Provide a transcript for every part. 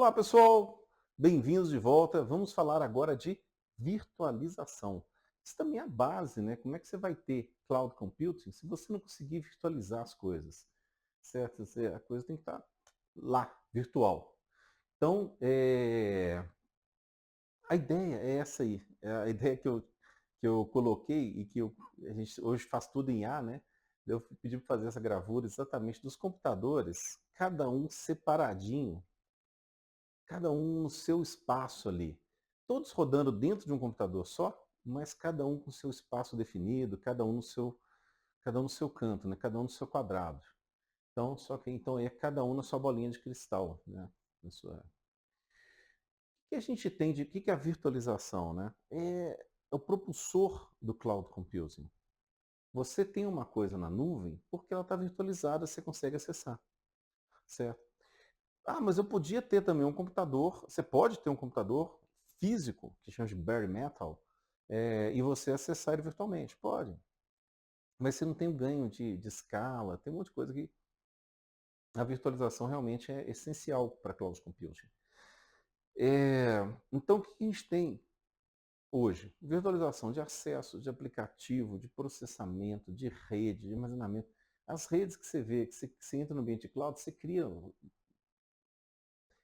Olá, pessoal! Bem-vindos de volta. Vamos falar agora de virtualização. Isso também é a base, né? Como é que você vai ter cloud computing se você não conseguir virtualizar as coisas? Certo? A coisa tem que estar lá, virtual. Então, a ideia é essa aí. É a ideia que eu coloquei e a gente hoje faz tudo em A, né? Eu pedi para fazer essa gravura exatamente dos computadores, cada um separadinho, cada um no seu espaço ali. Todos rodando dentro de um computador só, mas cada um com seu espaço definido, cada um no seu canto, né? Cada um no seu quadrado. Então, só que então é cada um na sua bolinha de cristal, né? O que a gente tem de. O que é a virtualização, né? É o propulsor do cloud computing. Você tem uma coisa na nuvem porque ela está virtualizada, você consegue acessar, certo? Ah, mas eu podia ter também um computador. Você pode ter um computador físico, que chama de bare metal, e você acessar ele virtualmente. Pode. Mas você não tem o ganho de escala, tem um monte de coisa que a virtualização realmente é essencial para cloud computing. Então, o que a gente tem hoje? Virtualização de acesso, de aplicativo, de processamento, de rede, de armazenamento. As redes que você vê, que você entra no ambiente cloud, você cria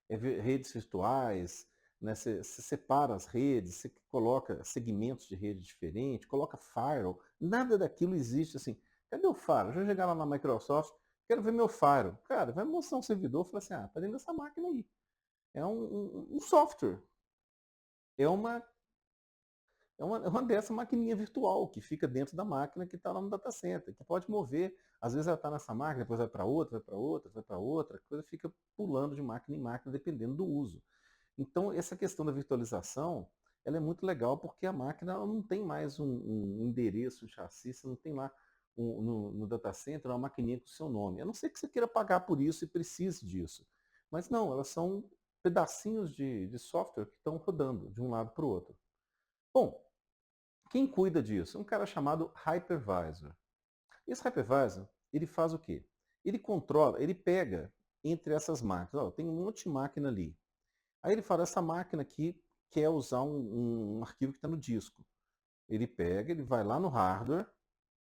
redes virtuais, né? Você separa as redes, você coloca segmentos de rede diferentes, coloca firewall, nada daquilo existe assim. Cadê o firewall? Deixa eu chegar lá na Microsoft, quero ver meu firewall. Cara, vai mostrar um servidor e fala assim, tá dentro dessa máquina aí. É um software, é uma dessa maquininha virtual que fica dentro da máquina que está lá no data center, que pode mover, às vezes ela está nessa máquina, depois vai para outra, vai para outra, vai para outra, a coisa fica pulando de máquina em máquina dependendo do uso. Então, essa questão da virtualização, ela é muito legal porque a máquina ela não tem mais um endereço, um chassi, você não tem lá no data center uma maquininha com o seu nome. A não ser que você queira pagar por isso e precise disso. Mas não, elas são pedacinhos de software que estão rodando de um lado para o outro. Bom, quem cuida disso? Um cara chamado hypervisor. Esse hypervisor, ele faz o quê? Ele controla, ele pega entre essas máquinas, ó, tem um monte de máquina ali. Aí ele fala, essa máquina aqui quer usar um arquivo que está no disco. Ele pega, ele vai lá no hardware,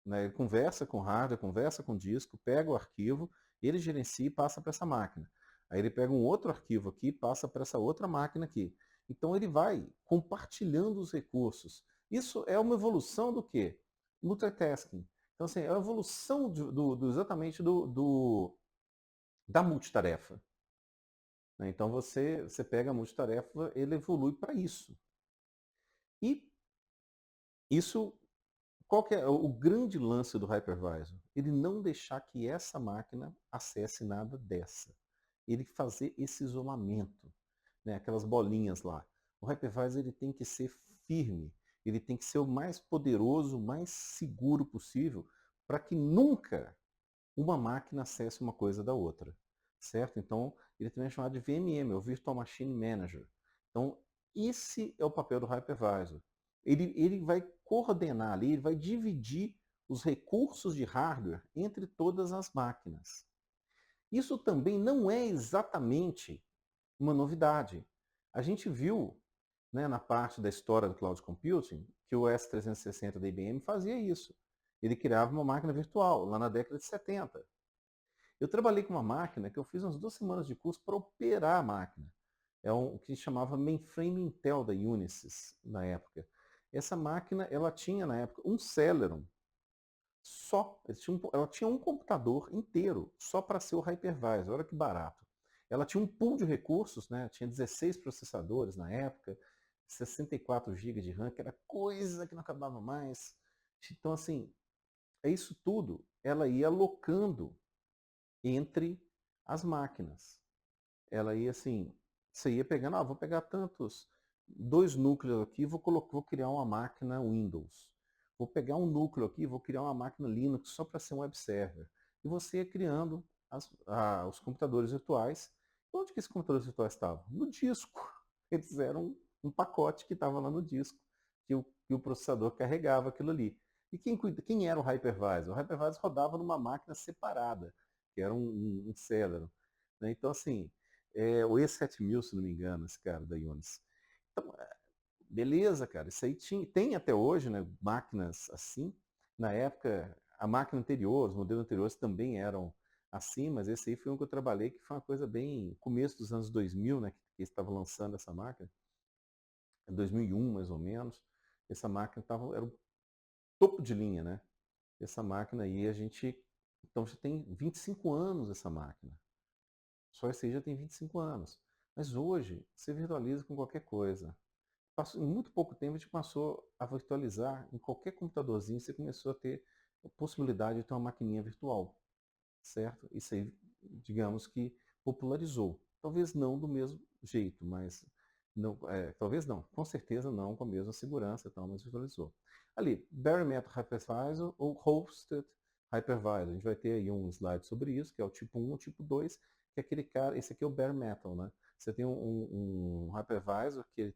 né, ele conversa com o hardware, conversa com o disco, pega o arquivo, ele gerencia e passa para essa máquina. Aí ele pega um outro arquivo aqui e passa para essa outra máquina aqui. Então ele vai compartilhando os recursos. Isso é uma evolução do quê? Multitasking. Então, assim, é a evolução exatamente da multitarefa. Né? Então você pega a multitarefa, ele evolui para isso. E isso, qual que é o grande lance do hypervisor? Ele não deixar que essa máquina acesse nada dessa. Ele fazer esse isolamento, né? Aquelas bolinhas lá. O hypervisor ele tem que ser firme, ele tem que ser o mais poderoso, o mais seguro possível, para que nunca uma máquina acesse uma coisa da outra, certo? Então, ele também é chamado de VMM, o Virtual Machine Manager. Então, esse é o papel do hypervisor. Ele vai coordenar ali, ele vai dividir os recursos de hardware entre todas as máquinas. Isso também não é exatamente uma novidade. A gente viu, né, na parte da história do cloud computing que o S360 da IBM fazia isso. Ele criava uma máquina virtual lá na década de 70. Eu trabalhei com uma máquina que eu fiz umas 2 semanas de curso para operar a máquina. É o que se chamava Mainframe Intel da Unisys, na época. Essa máquina, ela tinha, na época, um Celeron só. Ela tinha um computador inteiro só para ser o hypervisor. Olha que barato. Ela tinha um pool de recursos, né? Tinha 16 processadores na época, 64 GB de RAM, que era coisa que não acabava mais. Então, assim, é isso tudo. Ela ia alocando entre as máquinas. Ela ia assim, você ia pegando, vou pegar tantos, 2 núcleos aqui, vou criar uma máquina Windows. Vou pegar um núcleo aqui, vou criar uma máquina Linux só para ser um web server. E você ia criando os computadores virtuais. Onde que esses computadores virtuais estavam? No disco. Eles eram um pacote que estava lá no disco, que o processador carregava aquilo ali. E quem era o hypervisor? O hypervisor rodava numa máquina separada, que era um Celeron. Né? Então, assim, É o E7000, se não me engano, esse cara da Ionis. Então, beleza, cara, isso aí tem até hoje, né, máquinas assim. Na época, a máquina anterior, os modelos anteriores também eram assim, mas esse aí foi um que eu trabalhei, que foi uma coisa bem começo dos anos 2000, né, que estava lançando essa máquina, em 2001 mais ou menos. Essa máquina era o topo de linha, né? Essa máquina aí então já tem 25 anos essa máquina. Só esse aí já tem 25 anos. Mas hoje, você virtualiza com qualquer coisa. Em muito pouco tempo a gente passou a virtualizar em qualquer computadorzinho, você começou a ter a possibilidade de ter uma maquininha virtual, certo? Isso aí, digamos que popularizou. Talvez não do mesmo jeito, mas não, talvez não, com certeza não com a mesma segurança e tal, mas virtualizou. Ali, Bare Metal Hypervisor ou Hosted Hypervisor. A gente vai ter aí um slide sobre isso, que é o tipo 1 ou tipo 2, que é aquele cara, esse aqui é o Bare Metal, né? Você tem um hypervisor que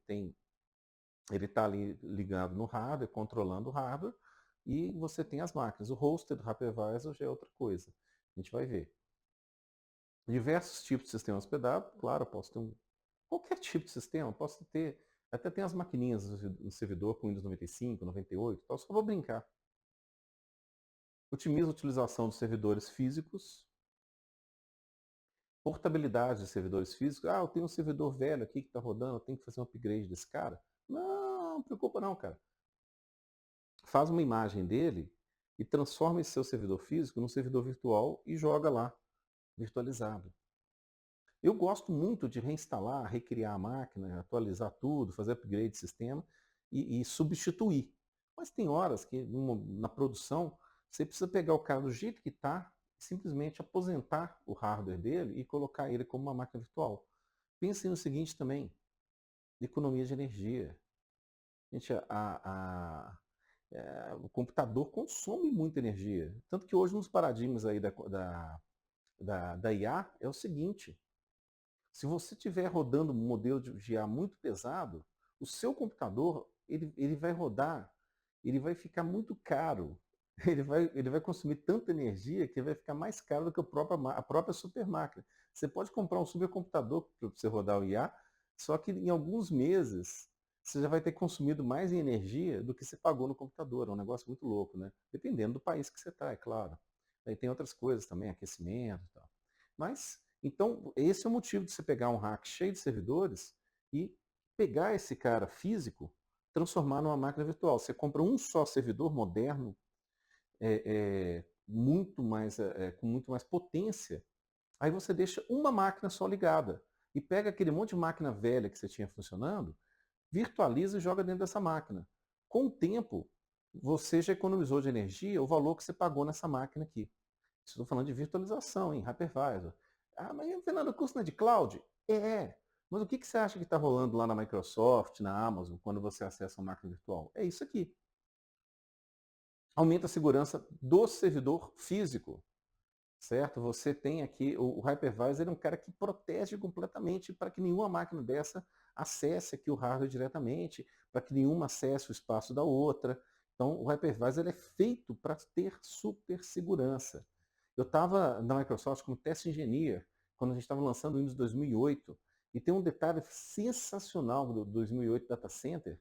ele está ali ligado no hardware, controlando o hardware, e você tem as máquinas. O hosted hypervisor já é outra coisa. A gente vai ver. Diversos tipos de sistema hospedado, claro, eu posso ter qualquer tipo de sistema, posso ter, até tem as maquininhas no servidor com Windows 95, 98, tal, só vou brincar. Otimiza a utilização dos servidores físicos, portabilidade de servidores físicos. Ah, eu tenho um servidor velho aqui que está rodando, eu tenho que fazer um upgrade desse cara. Não preocupa não, cara. Faz uma imagem dele e transforma esse seu servidor físico num servidor virtual e joga lá, virtualizado. Eu gosto muito de reinstalar, recriar a máquina, atualizar tudo, fazer upgrade de sistema e substituir. Mas tem horas que na produção você precisa pegar o cara do jeito que está, simplesmente aposentar o hardware dele e colocar ele como uma máquina virtual. Pense no seguinte também, economia de energia. Gente, o computador consome muita energia. Tanto que hoje nos paradigmas aí da IA é o seguinte, se você estiver rodando um modelo de IA muito pesado, o seu computador ele vai rodar, ele vai ficar muito caro. Ele vai consumir tanta energia que ele vai ficar mais caro do que a própria super máquina. Você pode comprar um supercomputador para você rodar o IA, só que em alguns meses você já vai ter consumido mais em energia do que você pagou no computador. É um negócio muito louco, né? Dependendo do país que você está, é claro. Aí tem outras coisas também, aquecimento e tal. Mas então, esse é o motivo de você pegar um rack cheio de servidores e pegar esse cara físico, transformar numa máquina virtual. Você compra um só servidor moderno, com muito mais potência, aí você deixa uma máquina só ligada e pega aquele monte de máquina velha que você tinha funcionando, virtualiza e joga dentro dessa máquina. Com o tempo, você já economizou de energia o valor que você pagou nessa máquina aqui. Estou falando de virtualização, em hypervisor. Ah, mas Fernando, o curso não é de cloud? É. Mas o que você acha que está rolando lá na Microsoft, na Amazon, quando você acessa uma máquina virtual? É isso aqui. Aumenta a segurança do servidor físico, certo? Você tem aqui, o hypervisor é um cara que protege completamente para que nenhuma máquina dessa acesse aqui o hardware diretamente, para que nenhuma acesse o espaço da outra. Então, o hypervisor é feito para ter super segurança. Eu estava na Microsoft como test engineer, quando a gente estava lançando o Windows 2008, e tem um detalhe sensacional do 2008 Data Center,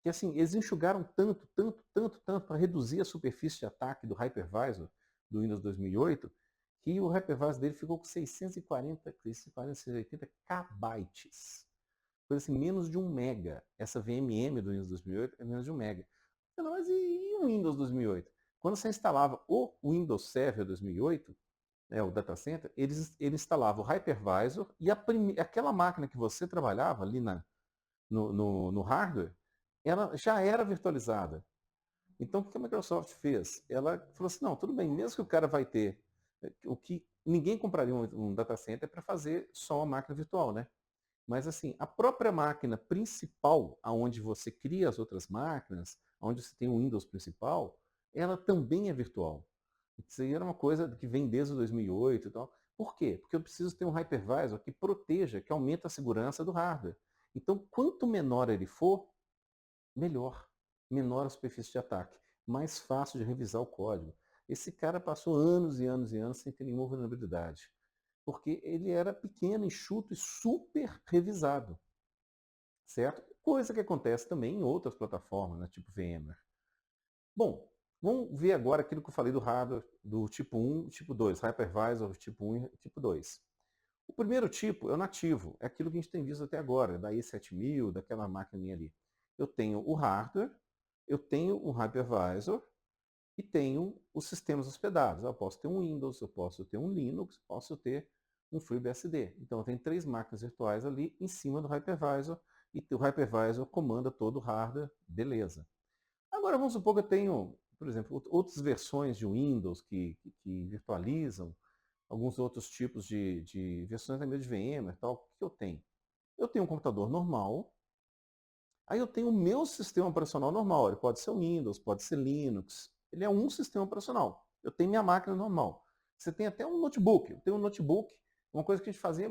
que assim, eles enxugaram tanto, tanto, tanto, tanto para reduzir a superfície de ataque do hypervisor do Windows 2008, que o hypervisor dele ficou com 680 kbytes. Coisa assim, menos de 1 mega. Essa VMM do Windows 2008 é menos de 1 mega. Não, mas e o Windows 2008? Quando você instalava o Windows Server 2008, o Data Center, ele instalava o hypervisor e aquela máquina que você trabalhava ali no hardware, ela já era virtualizada. Então, o que a Microsoft fez? Ela falou assim, não, tudo bem, mesmo que o cara vai ter, o que ninguém compraria um data center para fazer só uma máquina virtual, né? Mas assim, a própria máquina principal, aonde você cria as outras máquinas, onde você tem o Windows principal, ela também é virtual. Isso aí era uma coisa que vem desde 2008 e tal. Por quê? Porque eu preciso ter um hypervisor que proteja, que aumenta a segurança do hardware. Então, quanto menor ele for, melhor. Menor a superfície de ataque. Mais fácil de revisar o código. Esse cara passou anos e anos e anos sem ter nenhuma vulnerabilidade. porque ele era pequeno, enxuto e super revisado, certo? Coisa que acontece também em outras plataformas, né, tipo VMware. Bom, vamos ver agora aquilo que eu falei do hardware do tipo 1 e tipo 2, hypervisor tipo 1 e tipo 2. O primeiro tipo é o nativo, é aquilo que a gente tem visto até agora, da E7000, daquela maquininha ali. Eu tenho o hardware, eu tenho o hypervisor e tenho os sistemas hospedados. Eu posso ter um Windows, eu posso ter um Linux, posso ter um FreeBSD. Então eu tenho 3 máquinas virtuais ali em cima do hypervisor e o hypervisor comanda todo o hardware, beleza. Agora vamos supor que eu tenho, por exemplo, outras versões de Windows que virtualizam, alguns outros tipos de versões da de VMware, tal. O que eu tenho? Eu tenho um computador normal, aí eu tenho o meu sistema operacional normal. Ele pode ser Windows, pode ser Linux. Ele é um sistema operacional. Eu tenho minha máquina normal. Você tem até um notebook. Eu tenho um notebook, uma coisa que a gente fazia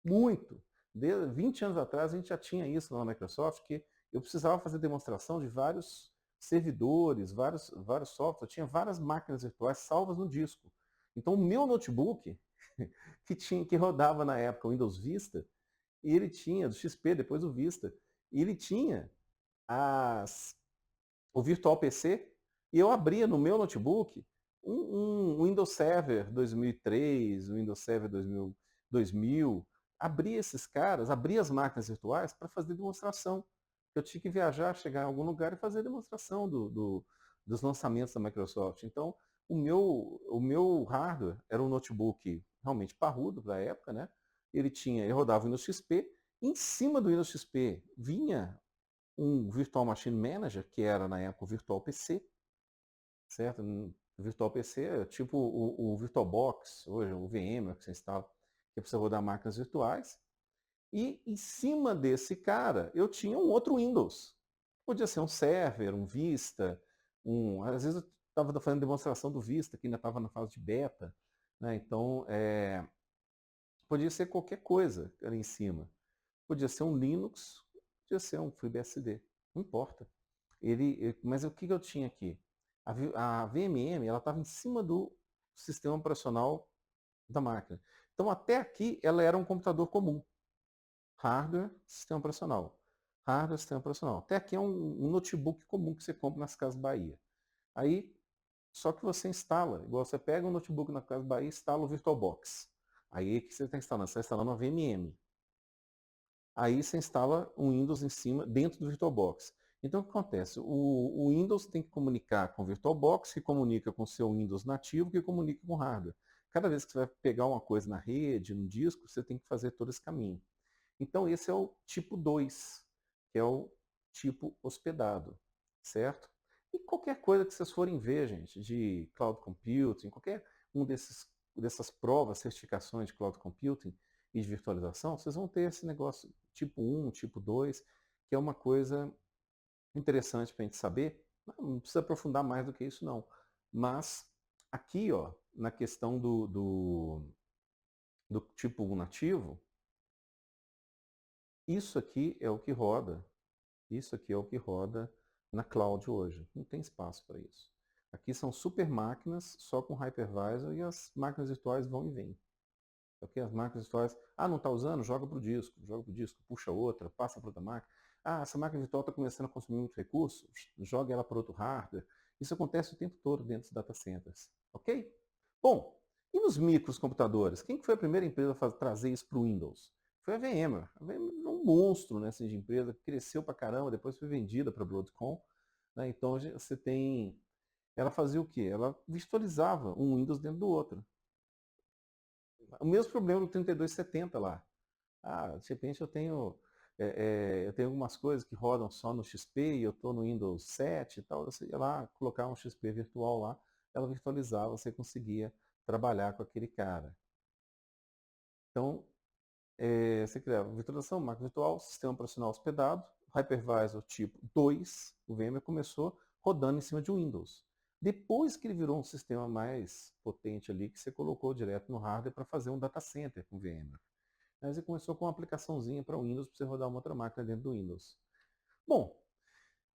muito. De 20 anos atrás a gente já tinha isso lá na Microsoft, que eu precisava fazer demonstração de vários servidores, vários softwares, eu tinha várias máquinas virtuais salvas no disco. Então o meu notebook, que rodava na época o Windows Vista, e ele tinha, do XP, depois o Vista, e ele tinha as, o Virtual PC, e eu abria no meu notebook um Windows Server 2003, um Windows Server 2000, abria esses caras, abria as máquinas virtuais para fazer demonstração. Eu tinha que viajar, chegar em algum lugar e fazer demonstração dos lançamentos da Microsoft. Então, o meu hardware era um notebook realmente parrudo da época, né? Ele rodava o Windows XP, em cima do Windows XP vinha um Virtual Machine Manager, que era na época o Virtual PC, certo? O Virtual PC é tipo o VirtualBox, hoje o VMware que você instala, que é para você rodar máquinas virtuais. E em cima desse cara, eu tinha um outro Windows. Podia ser um server, um Vista, às vezes eu estava fazendo demonstração do Vista, que ainda estava na fase de beta, né? Então, podia ser qualquer coisa ali em cima. Podia ser um Linux, podia ser um FreeBSD, não importa. Mas o que eu tinha aqui? A VMM ela estava em cima do sistema operacional da máquina. Então até aqui ela era um computador comum. Hardware, sistema operacional. Hardware, sistema operacional. Até aqui é um notebook comum que você compra nas Casas Bahia. Aí, só que você instala, igual você pega um notebook na Casa Bahia e instala o VirtualBox. Aí o que você está instalando? Você está instalando uma VMM. Aí você instala um Windows em cima, dentro do VirtualBox. Então o que acontece? O Windows tem que comunicar com o VirtualBox, que comunica com o seu Windows nativo, que comunica com o hardware. Cada vez que você vai pegar uma coisa na rede, no disco, você tem que fazer todo esse caminho. Então esse é o tipo 2, que é o tipo hospedado, certo? E qualquer coisa que vocês forem ver, gente, de cloud computing, qualquer dessas provas, certificações de cloud computing e de virtualização, vocês vão ter esse negócio tipo 1, tipo 2, que é uma coisa interessante para a gente saber. Não precisa aprofundar mais do que isso, não. Mas aqui, ó, na questão do tipo 1 nativo, isso aqui é o que roda. Isso aqui é o que roda na cloud hoje. Não tem espaço para isso. Aqui são super máquinas, só com hypervisor, e as máquinas virtuais vão e vêm. Ok? As máquinas virtuais, não está usando? Joga para o disco, puxa outra, passa para outra máquina. Essa máquina virtual está começando a consumir muito recurso, joga ela para outro hardware. Isso acontece o tempo todo dentro dos data centers. Ok? Bom, e nos microcomputadores? Quem que foi a primeira empresa a trazer isso para o Windows? Foi a VMware. A VMware é um monstro, né, assim, de empresa, que cresceu para caramba, depois foi vendida para a Broadcom. Né? Então você tem. Ela fazia o quê? Ela virtualizava um Windows dentro do outro. O mesmo problema do 3270 lá. De repente eu tenho algumas coisas que rodam só no XP e eu estou no Windows 7 e tal. Você ia lá, colocar um XP virtual lá, ela virtualizava, você conseguia trabalhar com aquele cara. Então, você criava virtualização, máquina virtual, sistema operacional hospedado, hypervisor tipo 2, o VMware começou rodando em cima de Windows. Depois que ele virou um sistema mais potente ali, que você colocou direto no hardware para fazer um data center com VMware. Mas ele começou com uma aplicaçãozinha para o Windows, para você rodar uma outra máquina dentro do Windows. Bom,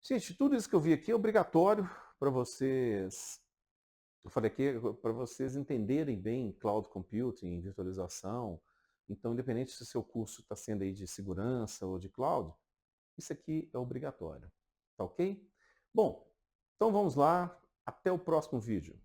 gente, tudo isso que eu vi aqui é obrigatório para vocês Eu falei aqui para vocês entenderem bem cloud computing, virtualização. Então, independente se o seu curso está sendo aí de segurança ou de cloud, isso aqui é obrigatório. Tá ok? Bom, então vamos lá. Até o próximo vídeo.